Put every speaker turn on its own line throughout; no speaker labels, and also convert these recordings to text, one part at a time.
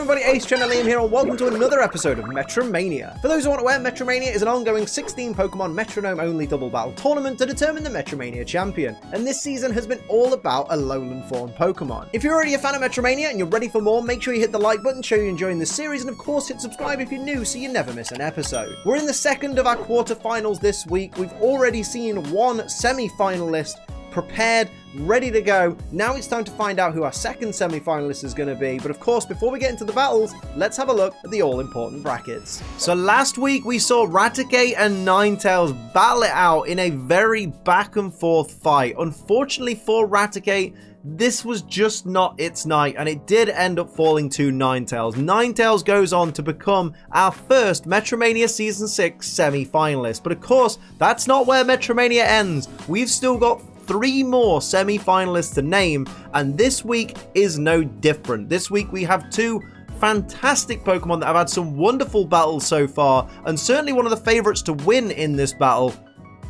everybody, Ace Channel Liam here, and welcome to another episode of Metromania. For those who aren't aware, Metromania is an ongoing 16 Pokemon Metronome-only double battle tournament to determine the Metromania champion, and this season has been all about Alolan form Pokemon. If you're already a fan of Metromania and you're ready for more, make sure you hit the like button, show you're enjoying this series, and of course hit subscribe if you're new so you never miss an episode. We're in the second of our quarterfinals this week. We've already seen one semi-finalist prepared, ready to go. Now it's time to find out who our second semi-finalist is going to be. But of course, before we get into the battles, let's have a look at the all-important brackets. So last week we saw Raticate and Ninetales battle it out in a very back and forth fight. Unfortunately for Raticate, this was just not its night, and it did end up falling to Ninetales. Ninetales goes on to become our first Metromania Season 6 semi-finalist. But of course, that's not where Metromania ends. We've still got 3 more semi-finalists to name, and this week is no different. This week we have 2 fantastic Pokemon that have had some wonderful battles so far, and certainly one of the favorites to win in this battle,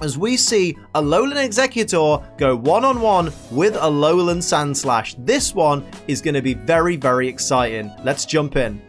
as we see Alolan Exeggutor go one-on-one with Alolan Sandslash. This one is going to be very, very exciting. Let's jump in.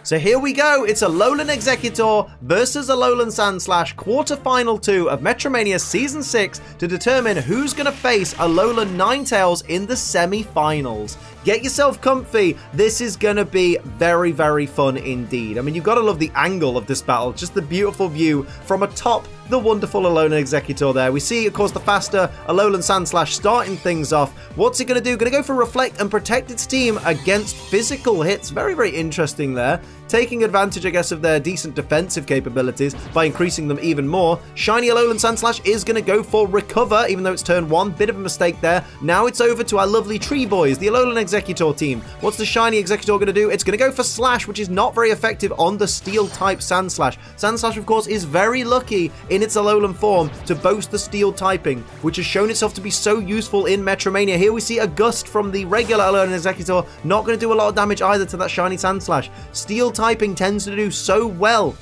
So here we go, it's Alolan Exeggutor versus Alolan Sandslash, quarterfinal 2 of Metromania Season 6 to determine who's going to face Alolan Ninetales in the semi-finals. Get yourself comfy, this is going to be very, very fun indeed. I mean, you've got to love the angle of this battle, just the beautiful view from atop the wonderful Alolan Exeggutor there. We see, of course, the faster Alolan Sandslash starting things off. What's it going to do? Going to go for Reflect and protect its team against physical hits. Very, very interesting there. Taking advantage, I guess, of their decent defensive capabilities by increasing them even more. Shiny Alolan Sandslash is going to go for Recover, even though it's turn 1. Bit of a mistake there. Now it's over to our lovely Tree Boys, the Alolan Exeggutor team. What's the Shiny Exeggutor going to do? It's going to go for Slash, which is not very effective on the Steel-type Sandslash. Sandslash, of course, is very lucky in its Alolan form to boast the Steel typing, which has shown itself to be so useful in Metromania. Here we see a Gust from the regular Alolan Exeggutor. Not going to do a lot of damage either to that Shiny Sandslash. Steel typing tends to do so well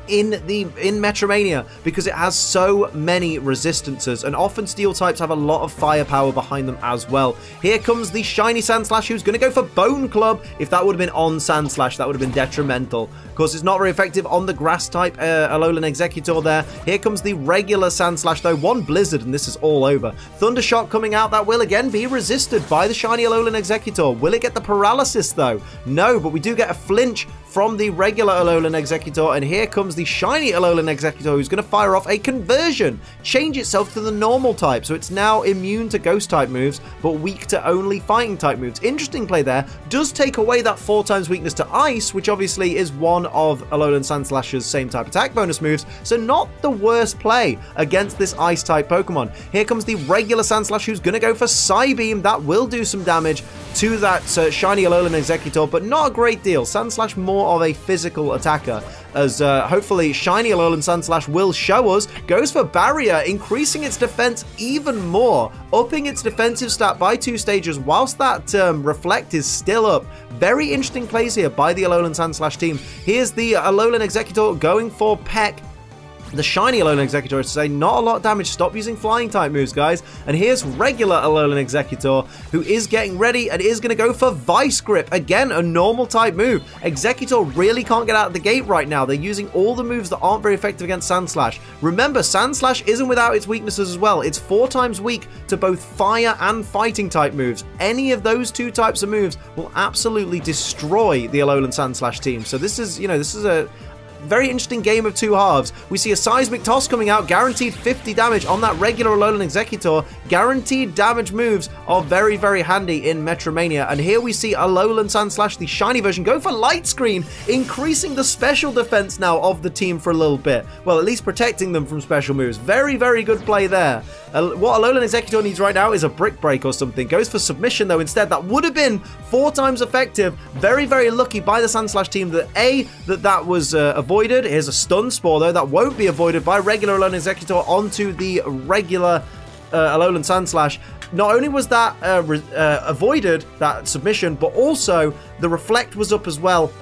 in Metromania because it has so many resistances, and often steel types have a lot of firepower behind them as well. Here comes the Shiny Sandslash, who's going to go for Bone Club. If that would have been on Sandslash, that would have been detrimental. Of course, it's not very effective on the grass type Alolan Exeggutor there. Here comes the regular Sandslash though. One Blizzard and this is all over. Thundershock coming out, that will again be resisted by the Shiny Alolan Exeggutor. Will it get the paralysis though? No, but we do get a flinch from the regular Alolan Exeggutor, and here comes the Shiny Alolan Exeggutor, who's going to fire off a conversion, change itself to the normal type, so it's now immune to ghost type moves, but weak to only fighting type moves. Interesting play there. Does take away that 4 times weakness to ice, which obviously is one of Alolan Sandslash's same type attack bonus moves, so not the worst play against this ice type Pokemon. Here comes the regular Sandslash, who's going to go for Psybeam. That will do some damage to that Shiny Alolan Exeggutor, but not a great deal. Sandslash more of a physical attacker, as hopefully Shiny Alolan Sandslash will show us. Goes for Barrier, increasing its defense even more, upping its defensive stat by 2 stages whilst that Reflect is still up. Very interesting plays here by the Alolan Sandslash team. Here's the Alolan Exeggutor going for Peck. The Shiny Alolan Exeggutor is to say not a lot of damage. Stop using flying type moves, guys. And here's regular Alolan Exeggutor, who is getting ready and is going to go for Vice Grip. Again, a normal type move. Exeggutor really can't get out of the gate right now. They're using all the moves that aren't very effective against Sandslash. Remember, Sandslash isn't without its weaknesses as well. It's 4 times weak to both fire and fighting type moves. Any of those 2 types of moves will absolutely destroy the Alolan Sandslash team. So this is, this is a very interesting game of 2 halves. We see a Seismic Toss coming out, guaranteed 50 damage on that regular Alolan Exeggutor. Guaranteed damage moves are very, very handy in Metromania. And here we see Alolan Sandslash, the shiny version, go for Light Screen, increasing the special defense now of the team for a little bit. Well, at least protecting them from special moves. Very, very good play there. What Alolan Exeggutor needs right now is a Brick Break or something. Goes for Submission though instead. That would have been 4 times effective. Very, very lucky by the Sandslash team that that was avoided. Here's a Stun Spore though. That won't be avoided by regular Alolan Exeggutor onto the regular Alolan Sandslash. Not only was that avoided, that submission, but also the Reflect was up as well.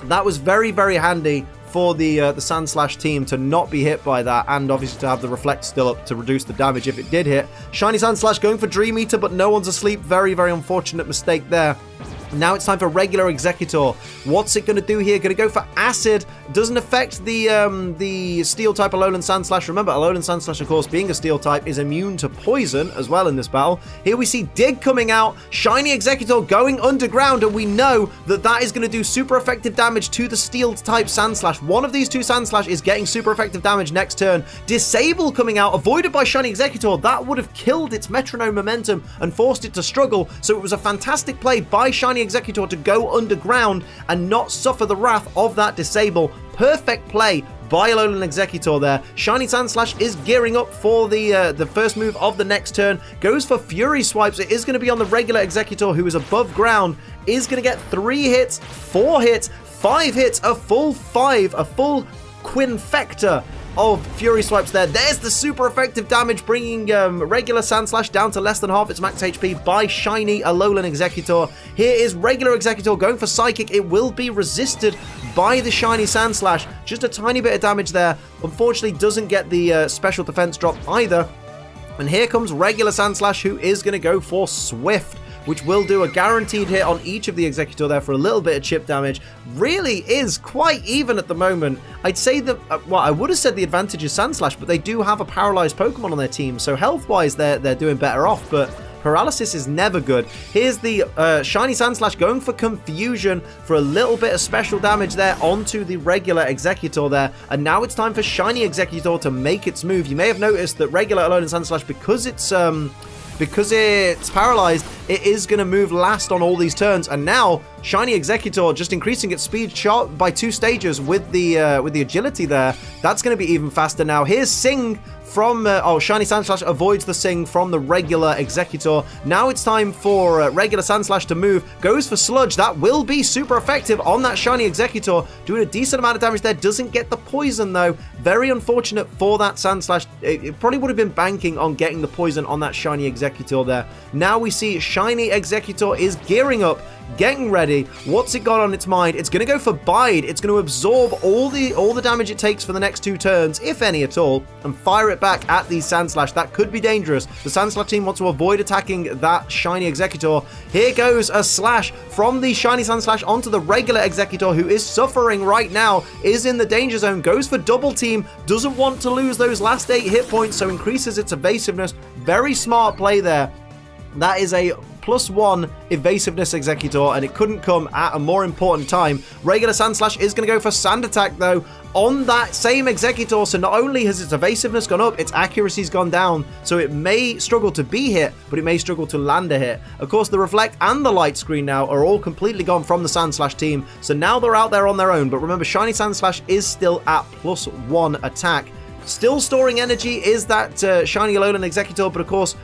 That was very, very handy for the Sandslash team to not be hit by that, and obviously to have the Reflect still up to reduce the damage if it did hit. Shiny Sandslash going for Dream Eater, but no one's asleep. Very, very unfortunate mistake there. Now it's time for regular Exeggutor. What's it going to do here? Going to go for Acid. Doesn't affect the Steel type Alolan Sandslash. Remember, Alolan Sandslash, of course, being a Steel type, is immune to poison as well in this battle. Here we see Dig coming out. Shiny Exeggutor going underground, and we know that that is going to do super effective damage to the Steel type Sandslash. One of these two Sandslash is getting super effective damage next turn. Disable coming out, avoided by Shiny Exeggutor. That would have killed its Metronome momentum and forced it to struggle. So it was a fantastic play by Shiny Exeggutor to go underground and not suffer the wrath of that disable. Perfect play by Alolan Exeggutor there. Shiny Sandslash is gearing up for the first move of the next turn. Goes for Fury Swipes. It is going to be on the regular Exeggutor, who is above ground. Is going to get 3 hits, 4 hits, 5 hits, a full 5, a full Quinfector of Fury Swipes there. There's the super effective damage, bringing regular Sandslash down to less than half its max HP by Shiny Alolan Exeggutor. Here is regular Exeggutor going for Psychic. It will be resisted by the Shiny Sandslash. Just a tiny bit of damage there. Unfortunately, doesn't get the special defense drop either. And here comes regular Sandslash, who is going to go for Swift, which will do a guaranteed hit on each of the Exeggutor there for a little bit of chip damage. Really is quite even at the moment. I'd say that, well, I would have said the advantage is Sandslash, but they do have a paralyzed Pokemon on their team, so health-wise, they're doing better off, but paralysis is never good. Here's the Shiny Sandslash going for Confusion for a little bit of special damage there onto the regular Exeggutor there. And now it's time for Shiny Exeggutor to make its move. You may have noticed that regular Alolan Sandslash, because it's paralyzed, it is going to move last on all these turns. And now Shiny Exeggutor just increasing its speed sharp by 2 stages with the agility there. That's going to be even faster now. Here's Sing from Shiny Sandslash avoids the Sing from the regular Exeggutor. Now it's time for regular Sandslash to move. Goes for Sludge. That will be super effective on that Shiny Exeggutor, doing a decent amount of damage there. Doesn't get the poison though. Very unfortunate for that Sandslash. It probably would have been banking on getting the poison on that Shiny Exeggutor there. Now we see Shiny Exeggutor is gearing up, getting ready. What's it got on its mind? It's going to go for Bide. It's going to absorb all the damage it takes for the next 2 turns, if any at all, and fire it back at the Sandslash. That could be dangerous. The Sandslash team wants to avoid attacking that Shiny Exeggutor. Here goes a slash from the Shiny Sandslash onto the regular Exeggutor, who is suffering right now, is in the danger zone, goes for Double Team, doesn't want to lose those last 8 hit points, so increases its evasiveness. Very smart play there. That is a +1 evasiveness Exeggutor, and it couldn't come at a more important time. Regular Sandslash is going to go for Sand Attack, though, on that same Exeggutor, so not only has its evasiveness gone up, its accuracy's gone down, so it may struggle to be hit, but it may struggle to land a hit. Of course, the Reflect and the Light Screen now are all completely gone from the Sandslash team, so now they're out there on their own, but remember, Shiny Sandslash is still at +1 attack. Still storing energy is that Shiny Alolan Exeggutor, but of course,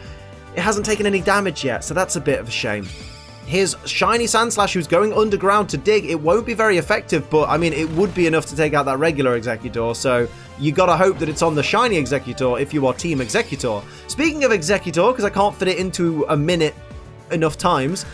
it hasn't taken any damage yet, so that's a bit of a shame. Here's Shiny Sandslash, who's going underground to dig. It won't be very effective, but I mean, it would be enough to take out that regular Exeggutor, so you gotta hope that it's on the Shiny Exeggutor if you are Team Exeggutor. Speaking of Exeggutor, because I can't fit it into a minute enough times,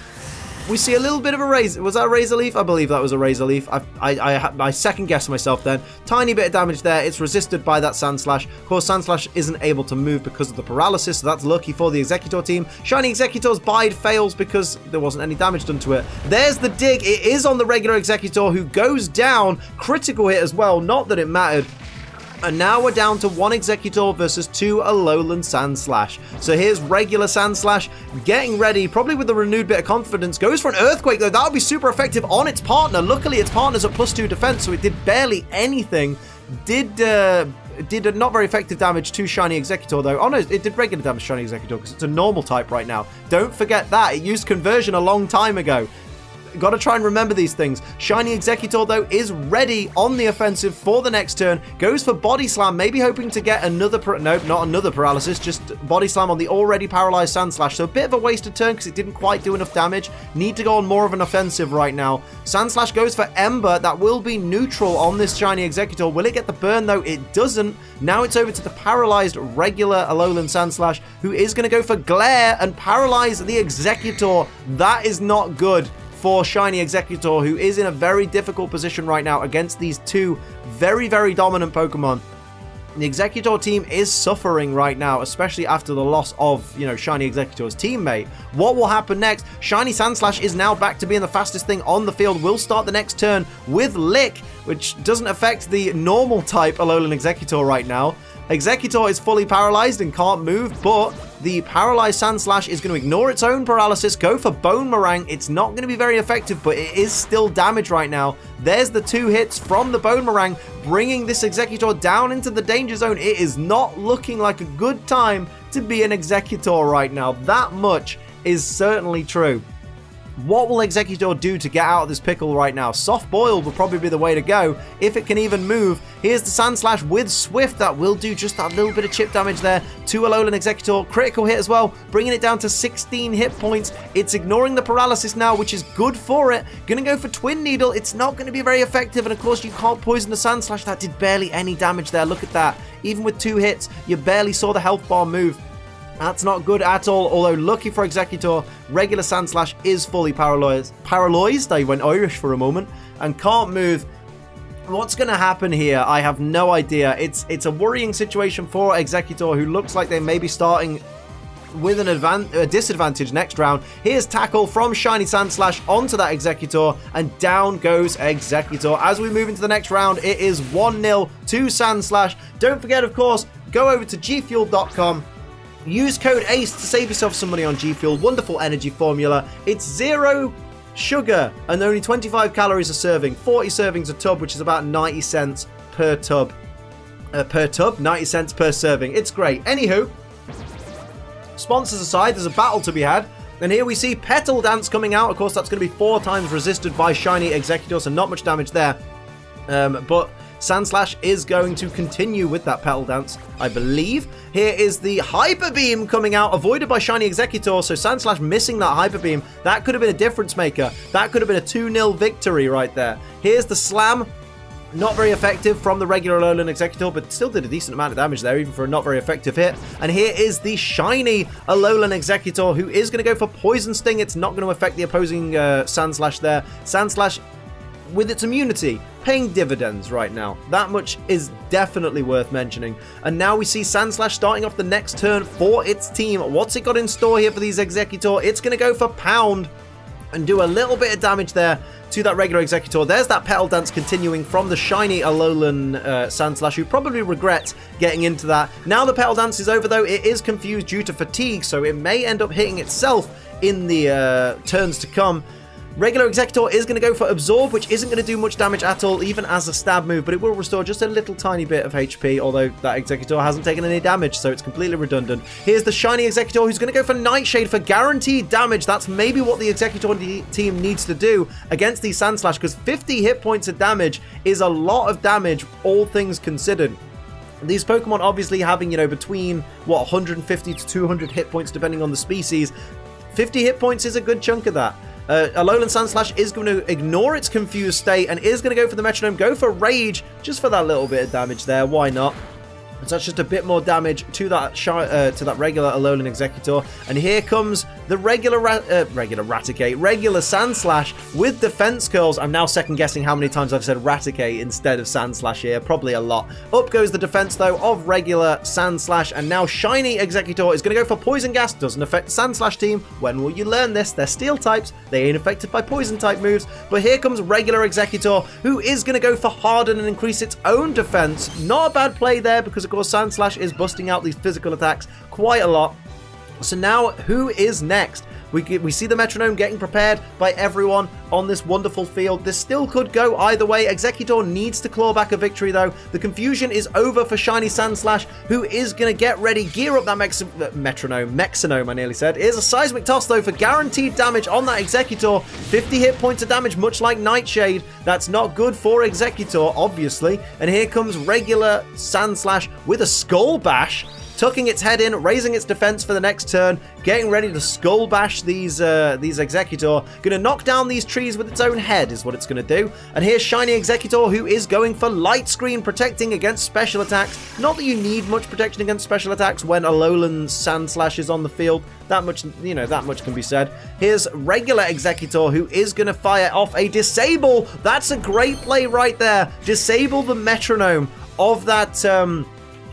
we see a little bit of a Razor. Was that a Razor Leaf? I believe that was a Razor Leaf. I second guessed myself then. Tiny bit of damage there. It's resisted by that Sandslash. Of course, Sandslash isn't able to move because of the paralysis, so that's lucky for the Exeggutor team. Shiny Exeggutor's Bide fails because there wasn't any damage done to it. There's the dig. It is on the regular Exeggutor, who goes down. Critical hit as well. Not that it mattered. And now we're down to 1 Exeggutor versus 2 Alolan Sandslash. So here's regular Sandslash getting ready, probably with a renewed bit of confidence. Goes for an Earthquake, though. That would be super effective on its partner. Luckily, its partner's at +2 defense, so it did barely anything. Did a not very effective damage to Shiny Exeggutor, though. Oh, no, it did regular damage to Shiny Exeggutor because it's a normal type right now. Don't forget that. It used Conversion a long time ago. Got to try and remember these things. Shiny Exeggutor, though, is ready on the offensive for the next turn. Goes for Body Slam, maybe hoping to get another... Nope, not another paralysis. Just Body Slam on the already paralyzed Sandslash. So a bit of a wasted turn because it didn't quite do enough damage. Need to go on more of an offensive right now. Sandslash goes for Ember. That will be neutral on this Shiny Exeggutor. Will it get the burn, though? It doesn't. Now it's over to the paralyzed regular Alolan Sandslash, who is going to go for Glare and paralyze the Exeggutor. That is not good for Shiny Exeggutor, who is in a very difficult position right now against these 2 very, very dominant Pokemon. The Executor team is suffering right now, especially after the loss of, you know, Shiny Executor's teammate. What will happen next? Shiny Sandslash is now back to being the fastest thing on the field. Will start the next turn with Lick, which doesn't affect the normal type Alolan Executor right now. Executor is fully paralyzed and can't move, but the paralyzed Sandslash is going to ignore its own paralysis, go for Bonemerang. It's not going to be very effective, but it is still damaged right now. There's the 2 hits from the Bonemerang, bringing this Executor down into the danger zone. It is not looking like a good time to be an Executor right now. That much is certainly true. What will Executor do to get out of this pickle right now? Soft Boil will probably be the way to go, if it can even move. Here's the Sandslash with Swift. That will do just that little bit of chip damage there to Alolan Executor. Critical hit as well, bringing it down to 16 hit points. It's ignoring the paralysis now, which is good for it. Gonna go for Twin Needle. It's not going to be very effective, and of course you can't poison the Sandslash. That did barely any damage there. Look at that. Even with 2 hits, you barely saw the health bar move. That's not good at all, although lucky for Executor, regular Sandslash is fully paralyzed. I went Irish for a moment, and can't move. What's going to happen here? I have no idea. It's a worrying situation for Executor, who looks like they may be starting with a disadvantage next round. Here's Tackle from Shiny Sandslash onto that Executor, and down goes Executor. As we move into the next round, it is 1-0 to Sandslash. Don't forget, of course, go over to gfuel.com. Use code ACE to save yourself some money on G Fuel. Wonderful energy formula. It's 0 sugar and only 25 calories a serving. 40 servings a tub, which is about 90 cents per tub. 90 cents per serving. It's great. Anywho, sponsors aside, there's a battle to be had. And here we see Petal Dance coming out. Of course, that's going to be 4 times resisted by Shiny Executor, so not much damage there. But Sandslash is going to continue with that Petal Dance, I believe. Here is the Hyper Beam coming out, avoided by Shiny Executor, so Sandslash missing that Hyper Beam. That could have been a difference maker. That could have been a 2-0 victory right there. Here's the Slam. Not very effective from the regular Alolan Executor, but still did a decent amount of damage there, even for a not very effective hit. And here is the shiny Alolan Executor, who is going to go for Poison Sting. It's not going to affect the opposing Sandslash there. Sandslash, with its immunity, paying dividends right now. That much is definitely worth mentioning. And now we see Sandslash starting off the next turn for its team. What's it got in store here for these Executor? It's going to go for Pound and do a little bit of damage there to that regular Executor. There's that Petal Dance continuing from the shiny Alolan Sandslash, who probably regrets getting into that. Now the Petal Dance is over, though. It is confused due to fatigue, so it may end up hitting itself in the turns to come. Regular Executor is going to go for Absorb, which isn't going to do much damage at all, even as a stab move, but it will restore just a little tiny bit of HP, although that Executor hasn't taken any damage, so it's completely redundant. Here's the shiny Executor, who's going to go for Nightshade for guaranteed damage. That's maybe what the Executor team needs to do against these Sandslash, because 50 hit points of damage is a lot of damage, all things considered. These Pokemon obviously having, you know, between, what, 150 to 200 hit points, depending on the species. 50 hit points is a good chunk of that. Alolan Sandslash is going to ignore its confused state and is going to go for the Metronome, go for Rage, just for that little bit of damage there. Why not? So that's just a bit more damage to that regular Alolan Executor. And here comes the regular Sandslash with Defense Curls. I'm now second guessing how many times I've said Raticate instead of Sandslash here. Probably a lot. Up goes the defense, though, of regular Sandslash. And now shiny Executor is going to go for Poison Gas. Doesn't affect the Sandslash team. When will you learn this? They're Steel types. They ain't affected by Poison type moves. But here comes regular Executor, who is going to go for Harden and increase its own defense. Not a bad play there, because of course Sandslash is busting out these physical attacks quite a lot. So now, who is next? We see the Metronome getting prepared by everyone on this wonderful field. This still could go either way. Executor needs to claw back a victory, though. The confusion is over for shiny Sandslash, who is going to get ready, gear up that Mexanome, I nearly said. Here's a Seismic Toss, though, for guaranteed damage on that Executor. 50 hit points of damage, much like Nightshade. That's not good for Executor, obviously. And here comes regular Sandslash with a Skull Bash, tucking its head in, raising its defense for the next turn, getting ready to Skull Bash these Executor. Gonna knock down these trees with its own head is what it's gonna do. And here's shiny Executor, who is going for Light Screen, protecting against special attacks. Not that you need much protection against special attacks when Alolan Sandslash is on the field. That much, you know, that much can be said. Here's regular Executor, who is going to fire off a Disable. That's a great play right there. Disable the Metronome of that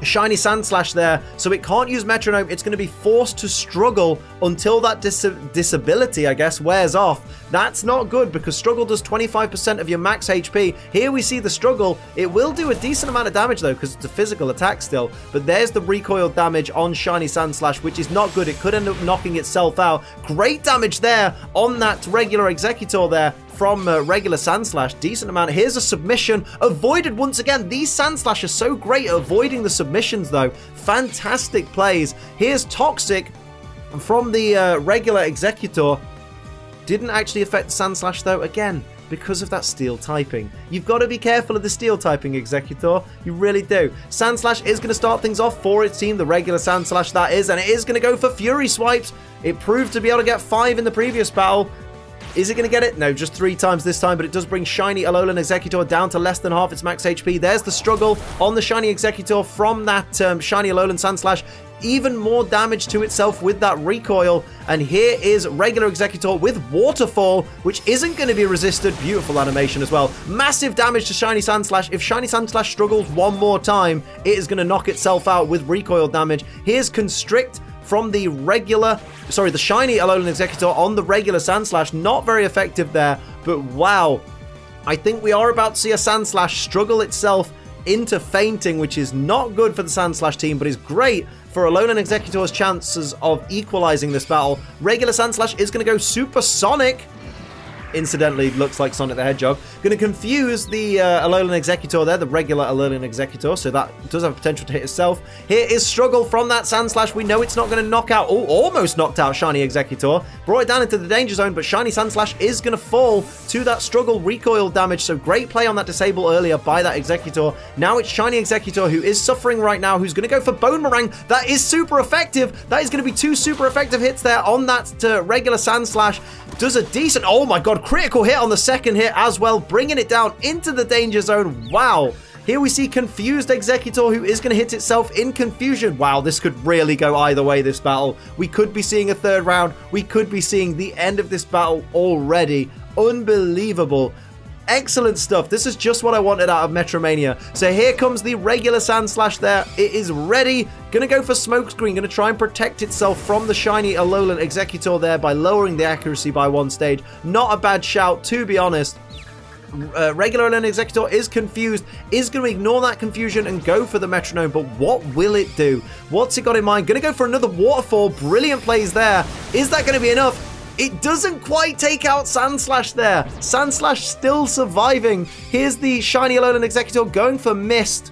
Shiny Sandslash there, so it can't use Metronome. It's going to be forced to struggle until that disability, I guess, wears off. That's not good because struggle does 25% of your max HP. Here we see the struggle. It will do a decent amount of damage though because it's a physical attack still, but there's the recoil damage on Shiny Sandslash, which is not good. It could end up knocking itself out. Great damage there on that regular Exeggutor there from regular Sandslash. Decent amount. Here's a submission avoided once again. These Sandslash are so great at avoiding the submissions though. Fantastic plays. Here's Toxic from the regular Exeggutor. Didn't actually affect the Sandslash though, again, because of that steel typing. You've got to be careful of the steel typing, Exeggutor. You really do. Sandslash is going to start things off for its team, the regular Sandslash that is, and it is going to go for Fury Swipes. It proved to be able to get 5 in the previous battle. Is it going to get it? No, just 3 times this time, but it does bring Shiny Alolan Exeggutor down to less than half its max HP. There's the struggle on the Shiny Exeggutor from that Shiny Alolan Sandslash. Even more damage to itself with that recoil. And here is regular Exeggutor with Waterfall, which isn't going to be resisted. Beautiful animation as well. Massive damage to Shiny Sandslash. If Shiny Sandslash struggles one more time, it is going to knock itself out with recoil damage. Here's Constrict from the the Shiny Alolan Exeggutor on the regular Sandslash. Not very effective there, but wow. I think we are about to see a Sandslash struggle itself into fainting, which is not good for the Sandslash team, but is great for Alolan Exeggutor's chances of equalizing this battle. Regular Sandslash is going to go Supersonic. Incidentally, looks like Sonic the Hedgehog. Going to confuse the Alolan Exeggutor there, the regular Alolan Exeggutor, so that does have potential to hit itself. Here is Struggle from that Sandslash. We know it's not going to knock out, almost knocked out Shiny Exeggutor. Brought it down into the danger zone, but Shiny Sandslash is going to fall to that Struggle recoil damage, so great play on that disable earlier by that Exeggutor. Now it's Shiny Exeggutor who is suffering right now, who's going to go for Bonemerang. That is super effective. That is going to be 2 super effective hits there on that regular Sandslash. Does a decent, oh my god, critical hit on the second hit as well, bringing it down into the danger zone. Wow. Here we see Confused Exeggutor, who is going to hit itself in confusion. Wow, this could really go either way, this battle. We could be seeing a third round. We could be seeing the end of this battle already. Unbelievable. Excellent stuff. This is just what I wanted out of Metromania. So here comes the regular Sandslash there. It is ready. Gonna go for Smokescreen. Gonna try and protect itself from the Shiny Alolan Exeggutor there by lowering the accuracy by 1 stage. Not a bad shout, to be honest. Regular Alolan Exeggutor is confused, is going to ignore that confusion and go for the Metronome, but what will it do? What's it got in mind? Going to go for another Waterfall. Brilliant plays there. Is that going to be enough? It doesn't quite take out Sandslash there. Sandslash still surviving. Here's the Shiny Alolan Exeggutor going for Mist.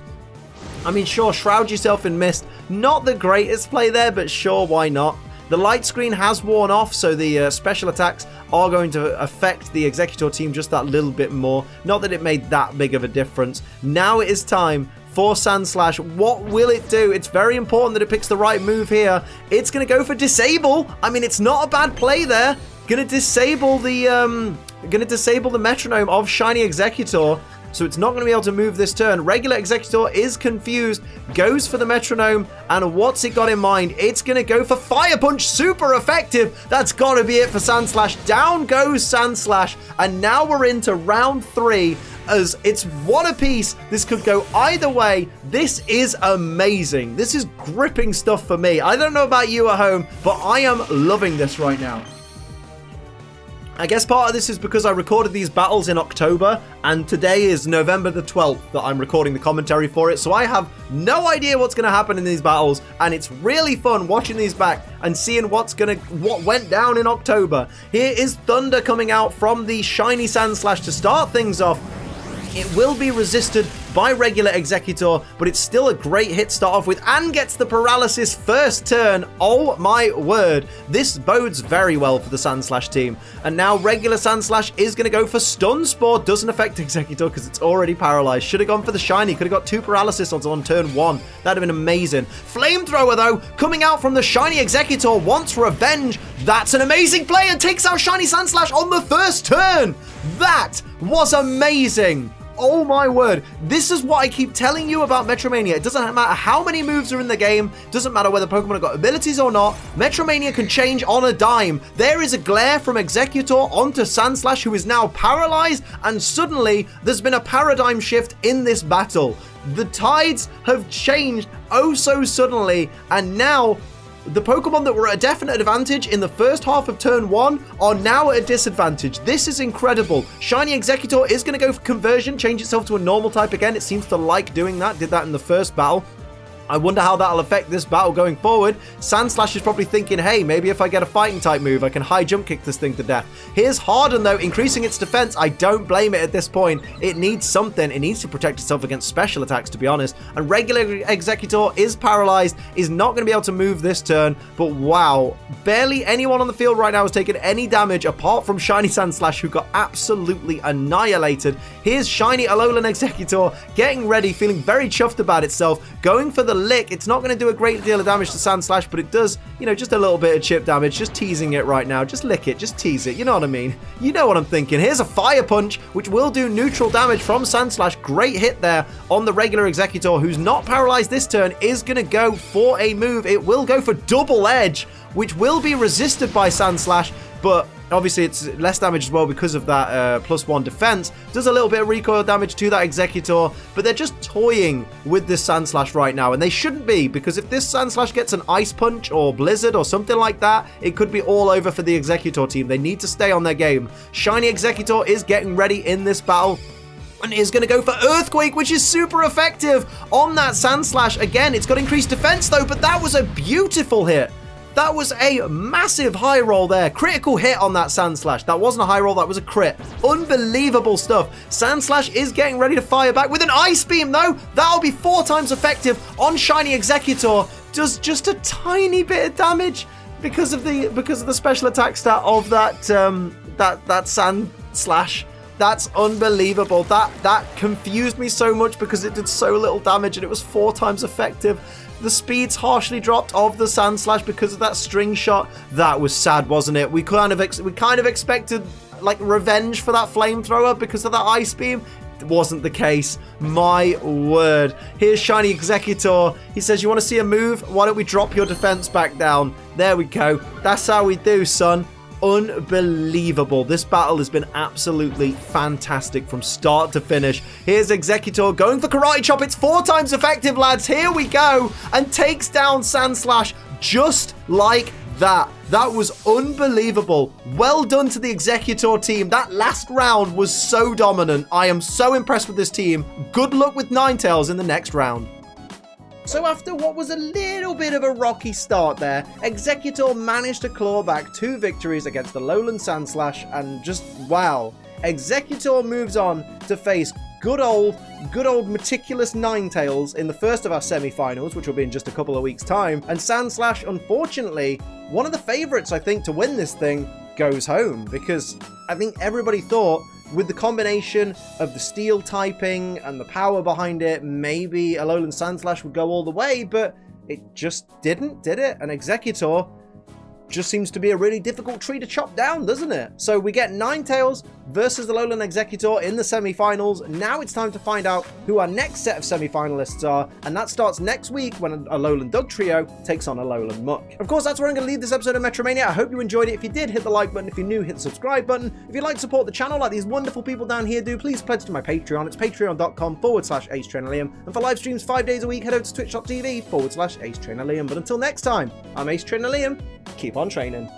I mean, sure, shroud yourself in Mist. Not the greatest play there, but sure, why not? The light screen has worn off, so the special attacks are going to affect the Exeggutor team just that little bit more. Not that it made that big of a difference. Now it is time for Sandslash. What will it do? It's very important that it picks the right move here. It's going to go for Disable. I mean, it's not a bad play there. Going to disable the Metronome of Shiny Exeggutor. So it's not going to be able to move this turn. Regular Exeggutor is confused, goes for the Metronome, and what's it got in mind? It's going to go for Fire Punch, super effective. That's got to be it for Sandslash. Down goes Sandslash, and now we're into round 3. As it's 1 apiece. This could go either way. This is amazing. This is gripping stuff for me. I don't know about you at home, but I am loving this right now. I guess part of this is because I recorded these battles in October, and today is November the 12th that I'm recording the commentary for it, so I have no idea what's going to happen in these battles, and it's really fun watching these back and seeing what went down in October. Here is Thunder coming out from the Shiny Sandslash to start things off. It will be resisted by regular Exeggutor, but it's still a great hit to start off with, and gets the paralysis first turn. Oh my word. This bodes very well for the Sandslash team. And now regular Sandslash is going to go for Stun Spore. Doesn't affect Exeggutor because it's already paralyzed. Should have gone for the Shiny. Could have got 2 paralysis on turn 1. That'd have been amazing. Flamethrower, though, coming out from the Shiny Exeggutor, wants revenge. That's an amazing play and takes out Shiny Sandslash on the first turn. That was amazing. Oh my word. This is what I keep telling you about Metromania. It doesn't matter how many moves are in the game. Doesn't matter whether Pokemon have got abilities or not. Metromania can change on a dime. There is a glare from Exeggutor onto Sandslash, who is now paralyzed, and suddenly there's been a paradigm shift in this battle. The tides have changed oh so suddenly, and now the Pokemon that were at a definite advantage in the first half of turn 1 are now at a disadvantage. This is incredible. Shiny Exeggutor is going to go for conversion, change itself to a normal type again. It seems to like doing that. Did that in the first battle. I wonder how that'll affect this battle going forward. Sandslash is probably thinking, hey, maybe if I get a fighting type move, I can high jump kick this thing to death. Here's Harden, though, increasing its defense. I don't blame it at this point. It needs something. It needs to protect itself against special attacks, to be honest. And regular Exeggutor is paralyzed, is not going to be able to move this turn. But wow, barely anyone on the field right now has taken any damage apart from Shiny Sandslash, who got absolutely annihilated. Here's Shiny Alolan Exeggutor getting ready, feeling very chuffed about itself, going for the lick. It's not going to do a great deal of damage to Sandslash, but it does, you know, just a little bit of chip damage. Just teasing it right now. Just lick it. Just tease it. You know what I mean? You know what I'm thinking. Here's a Fire Punch, which will do neutral damage from Sandslash. Great hit there on the regular Exeggutor, who's not paralyzed this turn, is going to go for a move. It will go for Double Edge, which will be resisted by Sandslash, but obviously it's less damage as well because of that +1 defense. Does a little bit of recoil damage to that Exeggutor, but they're just toying with this Sandslash right now, and they shouldn't be, because if this Sandslash gets an Ice Punch or Blizzard or something like that, it could be all over for the Exeggutor team. They need to stay on their game. Shiny Exeggutor is getting ready in this battle, and is going to go for Earthquake, which is super effective on that Sandslash. Again, it's got increased defense though, but that was a beautiful hit. That was a massive high roll there. Critical hit on that Sandslash. That wasn't a high roll, that was a crit. Unbelievable stuff. Sandslash is getting ready to fire back with an Ice Beam though. That'll be 4 times effective on Shiny Exeggutor. Does just a tiny bit of damage because of the special attack stat of that that Sandslash. That's unbelievable. That confused me so much because it did so little damage and it was 4 times effective. The speed's harshly dropped of the Sandslash because of that string shot. That was sad, wasn't it? We kind of expected like revenge for that flamethrower because of that Ice Beam. It wasn't the case. My word. Here's Shiny Exeggutor. He says, you want to see a move? Why don't we drop your defense back down? There we go. That's how we do, son. Unbelievable. This battle has been absolutely fantastic from start to finish. Here's Exeggutor going for Karate Chop. It's 4 times effective, lads. Here we go. And takes down Sandslash just like that. That was unbelievable. Well done to the Exeggutor team. That last round was so dominant. I am so impressed with this team. Good luck with Ninetales in the next round. So after what was a little bit of a rocky start there, Exeggutor managed to claw back 2 victories against the Alolan Sandslash, and just wow. Exeggutor moves on to face good old meticulous Ninetales in the first of our semi-finals, which will be in just a couple of weeks' time, and Sandslash, unfortunately, one of the favourites, I think, to win this thing, goes home, because I think everybody thought with the combination of the steel typing and the power behind it, maybe Alolan Sandslash would go all the way, but it just didn't, did it? And Exeggutor just seems to be a really difficult tree to chop down, doesn't it? So we get Ninetales versus the Alolan Exeggutor in the semi-finals. Now it's time to find out who our next set of semi-finalists are, and that starts next week when a Alolan Dugtrio takes on a Alolan Muck. Of course, that's where I'm going to leave this episode of Metromania. I hope you enjoyed it. If you did, hit the like button. If you're new, hit the subscribe button. If you'd like to support the channel like these wonderful people down here do, please pledge to my Patreon. It's patreon.com/AceTrainerLiam. And for live streams 5 days a week, head over to twitch.tv/AceTrainerLiam. But until next time, I'm Ace Trainer Liam. Keep on training.